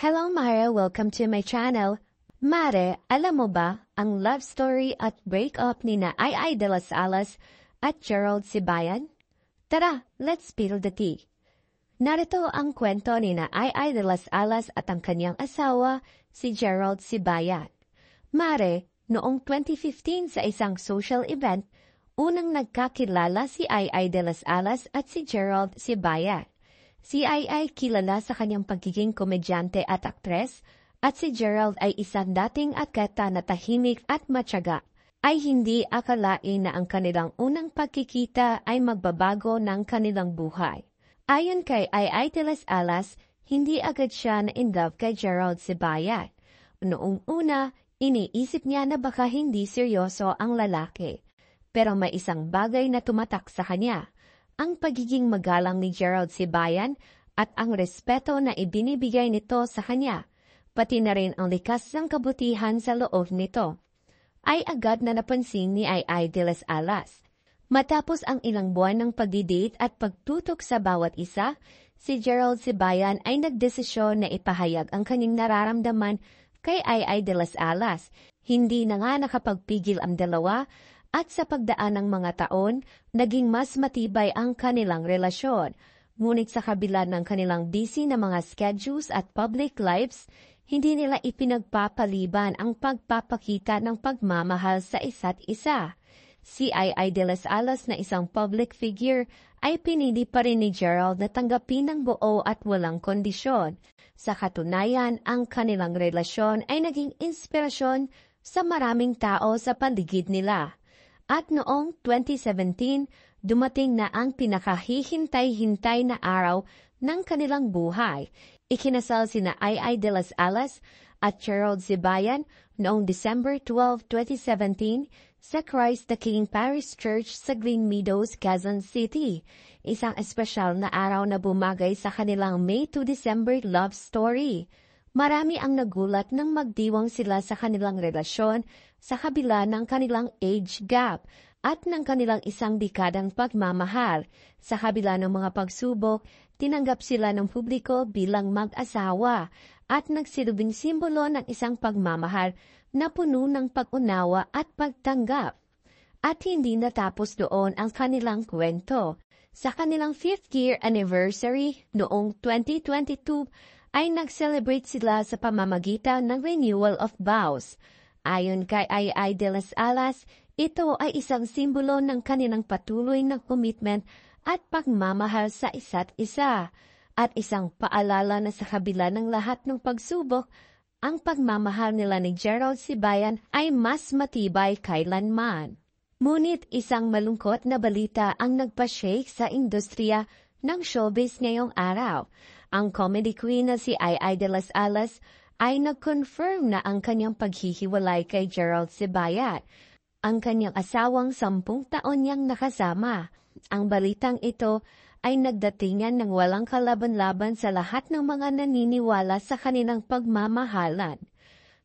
Hello Mare, welcome to my channel. Mare, alam mo ba ang love story at breakup ni na Ai de las Alas at Gerald Sibayan? Tara, let's spill the tea. Narito ang kwento ni na Ai de las Alas at ang kanyang asawa, si Gerald Sibayan. Mare, noong 2015 sa isang social event, unang nagkakilala si Ai de las Alas at si Gerald Sibayan. Si Ai kilala sa kanyang pagiging komedyante at aktres, at si Gerald ay isang dating atleta na tahimik at matyaga. Ay hindi akalain na ang kanilang unang pagkikita ay magbabago ng kanilang buhay. Ayon kay Ai de las Alas, hindi agad siya na-in love kay Gerald Sibayan. Noong una, iniisip niya na baka hindi seryoso ang lalaki. Pero may isang bagay na tumatak sa kanya. Ang pagiging magalang ni Gerald Sibayan at ang respeto na ibinibigay nito sa kanya, pati na rin ang likas ng kabutihan sa loob nito, ay agad na napansin ni Ai de las Alas. Matapos ang ilang buwan ng pagdidate at pagtutok sa bawat isa, si Gerald Sibayan ay nagdesisyon na ipahayag ang kanyang nararamdaman kay Ai de las Alas. Hindi na nga nakapagpigil ang dalawa, at sa pagdaan ng mga taon, naging mas matibay ang kanilang relasyon. Ngunit sa kabila ng kanilang busy na mga schedules at public lives, hindi nila ipinagpapaliban ang pagpapakita ng pagmamahal sa isa't isa. Si Ai de las Alas na isang public figure ay pinili pa rin ni Gerald na tanggapin ng buo at walang kondisyon. Sa katunayan, ang kanilang relasyon ay naging inspirasyon sa maraming tao sa paligid nila. At noong 2017, dumating na ang pinakahihintay-hintay na araw ng kanilang buhay. Ikinasal sina Ai de las Alas at Gerald Sibayan noong December 12, 2017 sa Christ the King Parish Church sa Green Meadows, Quezon City. Isang espesyal na araw na bumagay sa kanilang May to December love story. Marami ang nagulat nang magdiwang sila sa kanilang relasyon sa kabila ng kanilang age gap at ng kanilang isang dekadang pagmamahal. Sa kabila ng mga pagsubok, tinanggap sila ng publiko bilang mag-asawa at nagsilbing simbolo ng isang pagmamahal na puno ng pag-unawa at pagtanggap. At hindi natapos doon ang kanilang kwento. Sa kanilang 5th year anniversary noong 2022, ay nag-celebrate sila sa pamamagitan ng renewal of vows. Ayon kay Ai de las Alas, ito ay isang simbolo ng kanilang patuloy na commitment at pagmamahal sa isa't isa. At isang paalala na sa kabila ng lahat ng pagsubok, ang pagmamahal nila ni Gerald Sibayan ay mas matibay kailanman. Ngunit isang malungkot na balita ang nagpa-shake sa industriya ng showbiz ngayong araw. Ang comedy queen na si Ai de las Alas ay nag-confirm na ang kanyang paghihiwalay kay Gerald Sibayan, ang kanyang asawang 10 taon niyang nakasama. Ang balitang ito ay nagdatingan ng walang kalaban-laban sa lahat ng mga naniniwala sa kanilang pagmamahalan.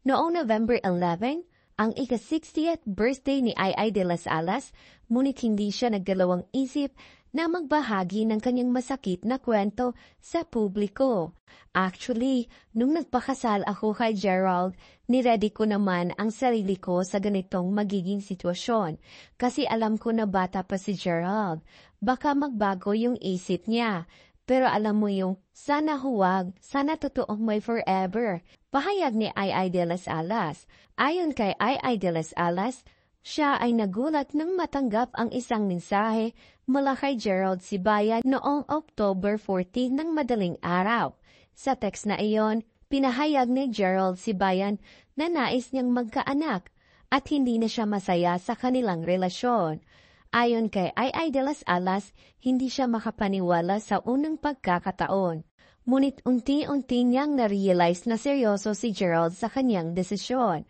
Noong November 11, ang ika-60th birthday ni Ai de las Alas, ngunit hindi siya nagdalawang isip na magbahagi ng kanyang masakit na kwento sa publiko. Actually, nung nagpakasal ako kay Gerald, niready ko naman ang sarili ko sa ganitong magiging sitwasyon. Kasi alam ko na bata pa si Gerald. Baka magbago yung isip niya. Pero alam mo yung, sana huwag, sana totoong may forever. Pahayag ni Ai de las Alas. Ayon kay Ai de las Alas, siya ay nagulat nang matanggap ang isang mensahe mula kay Gerald Sibayan noong October 14 ng madaling araw. Sa text na iyon, pinahayag ni Gerald Sibayan na nais niyang magkaanak at hindi na siya masaya sa kanilang relasyon. Ayon kay Ai de las Alas, hindi siya makapaniwala sa unang pagkakataon. Ngunit unti-unti niyang na-realize na seryoso si Gerald sa kanyang desisyon.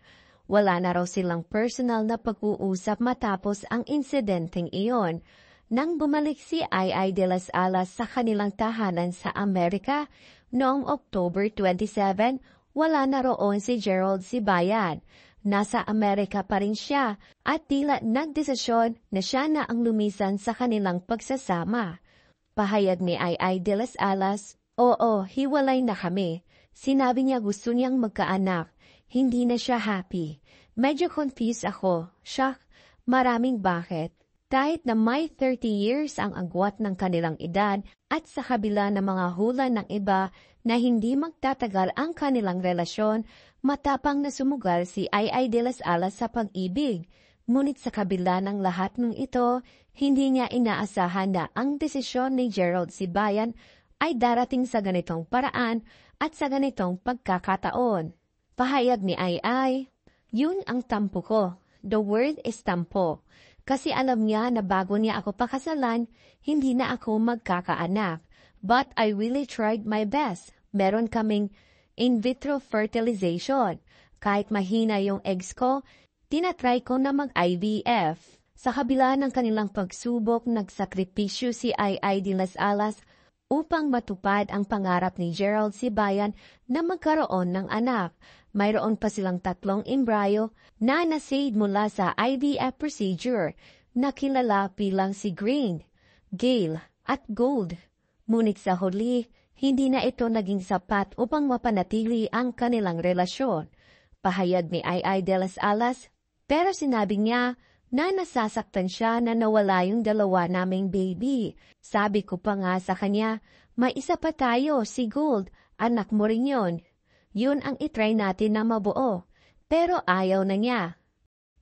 Wala na raw silang personal na pag-uusap matapos ang insidenteng iyon. Nang bumalik si Ai de las Alas sa kanilang tahanan sa Amerika noong October 27, wala na roon si Gerald Sibayan. Nasa Amerika pa rin siya at tila nagdesisyon na siya na ang lumisan sa kanilang pagsasama. Pahayag ni Ai de las Alas, "Oo, hiwalay na kami. Sinabi niya gusto niyang magkaanak. Hindi na siya happy. Medyo confused ako. Shock, maraming bakit. Kahit na may 30 years ang agwat ng kanilang edad at sa kabila ng mga hula ng iba na hindi magtatagal ang kanilang relasyon, matapang na sumugal si Ai de las Alas sa pag-ibig. Ngunit sa kabila ng lahat ng ito, hindi niya inaasahan na ang desisyon ni Gerald Sibayan ay darating sa ganitong paraan at sa ganitong pagkakataon. Pahayag ni Ai, yun ang tampo ko. The word is tampo. Kasi alam niya na bago niya ako pakasalan, hindi na ako magkakaanak. But I really tried my best. Meron kaming in vitro fertilization. Kahit mahina yung eggs ko, tinatry ko na mag-IVF. Sa kabila ng kanilang pagsubok, nagsakripisyo si Ai de las Alas upang matupad ang pangarap ni Gerald Sibayan na magkaroon ng anak. Mayroon pa silang 3 embryo na nasave mula sa IVF procedure na kilala bilang si Green, Gale at Gold. Ngunit sa huli, hindi na ito naging sapat upang mapanatili ang kanilang relasyon. Pahayag ni Ai de las Alas, pero sinabi niya na nasasaktan siya na nawala yung 2 naming baby. Sabi ko pa nga sa kanya, may isa pa tayo, si Gold, anak mo rin yun. Yun ang itry natin na mabuo, pero ayaw na niya.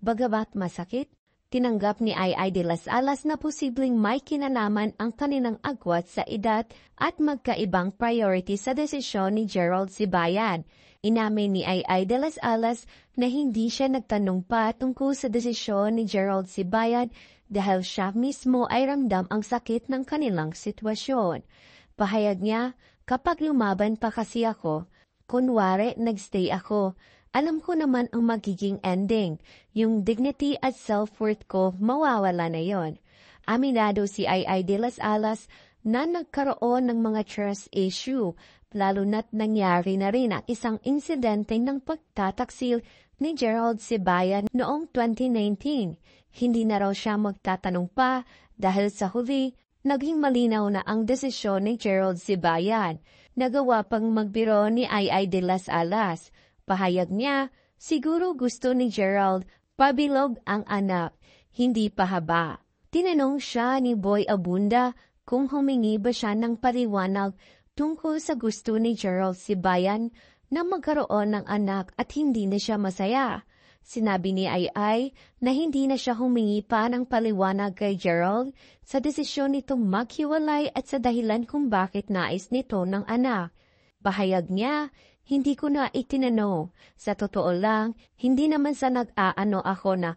Bagamat masakit, tinanggap ni Ai de las Alas na posibleng may kinalaman ang kanilang agwat sa edad at magkaibang priority sa desisyon ni Gerald Sibayan. Inamin ni Ai de las Alas na hindi siya nagtanong pa tungkol sa desisyon ni Gerald Sibayan dahil siya mismo ay ramdam ang sakit ng kanilang sitwasyon. Pahayag niya, kapag lumaban pa kasi ako, kunwari nagstay ako, alam ko naman ang magiging ending. Yung dignity at self-worth ko, mawawala na yon. Aminado si Ai de las Alas na nagkaroon ng mga trust issue, lalo na't nangyari na rin ang isang insidente ng pagtataksil ni Gerald Sibayan noong 2019. Hindi na raw siya magtatanong pa dahil sa huli, naging malinaw na ang desisyon ni Gerald Sibayan. Nagawa pang magbiro ni Ai de las Alas. Pahayag niya, siguro gusto ni Gerald pabilog ang anak, hindi pahaba. Tinanong siya ni Boy Abunda kung humingi ba siya ng paliwanag tungkol sa gusto ni Gerald Sibayan na magkaroon ng anak at hindi na siya masaya. Sinabi ni Ai na hindi na siya humingi pa ng paliwanag kay Gerald sa desisyon nitong maghiwalay at sa dahilan kung bakit nais nito ng anak. Pahayag niya, hindi ko na itinanong. Sa totoo lang, hindi naman sa nag-aano ako na,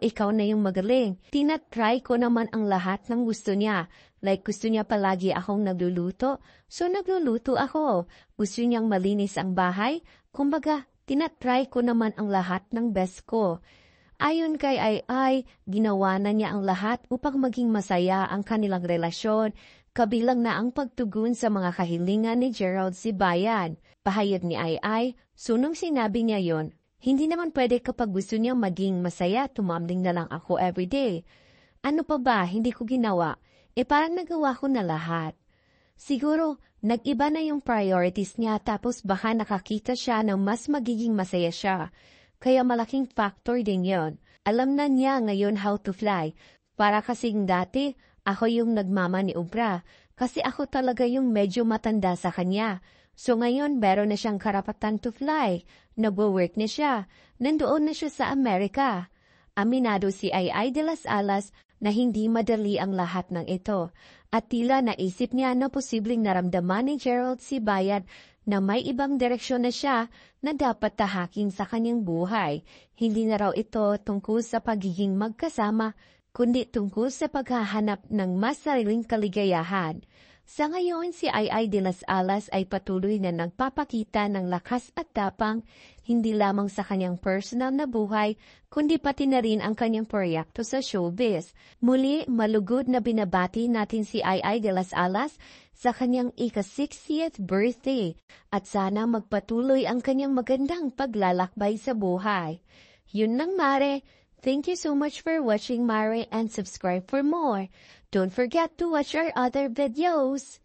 ikaw na yung magaling. Tinatry ko naman ang lahat ng gusto niya. Like gusto niya palagi akong nagluluto, so nagluluto ako. Gusto niyang malinis ang bahay, kumbaga, tinatry ko naman ang lahat ng best ko. Ayon kay Ai, ginawa na niya ang lahat upang maging masaya ang kanilang relasyon, kabilang na ang pagtugon sa mga kahilingan ni Gerald Sibayan. Pahayag ni Ai, sunong sinabi niya yon, hindi naman pwede kapag gusto niyang maging masaya, tumambling na lang ako everyday. Ano pa ba, hindi ko ginawa? Parang nagawa ko na lahat. Siguro, nag-iba na yung priorities niya tapos baka nakakita siya na mas magiging masaya siya. Kaya malaking factor din yon. Alam na niya ngayon how to fly. Para kasing dati, ako yung nagmamaniobra. Kasi ako talaga yung medyo matanda sa kanya. So ngayon meron na siyang karapatan to fly. Nagwo-work na siya. Nandoon na siya sa Amerika. Aminado si Ai de las Alas na hindi madali ang lahat ng ito. At tila naisip niya na posibleng naramdaman ni Gerald Sibayan na may ibang direksyon na siya na dapat tahakin sa kanyang buhay. Hindi na raw ito tungkol sa pagiging magkasama, kundi tungkol sa paghahanap ng mas sariling kaligayahan. Sa ngayon, si Ai de las Alas ay patuloy na nagpapakita ng lakas at tapang, hindi lamang sa kanyang personal na buhay, kundi pati na rin ang kanyang proyekto sa showbiz. Muli, malugod na binabati natin si Ai de las Alas sa kanyang ika-60th birthday at sana magpatuloy ang kanyang magandang paglalakbay sa buhay. Yun lang, Mare. Thank you so much for watching, Mare, and subscribe for more. Don't forget to watch our other videos.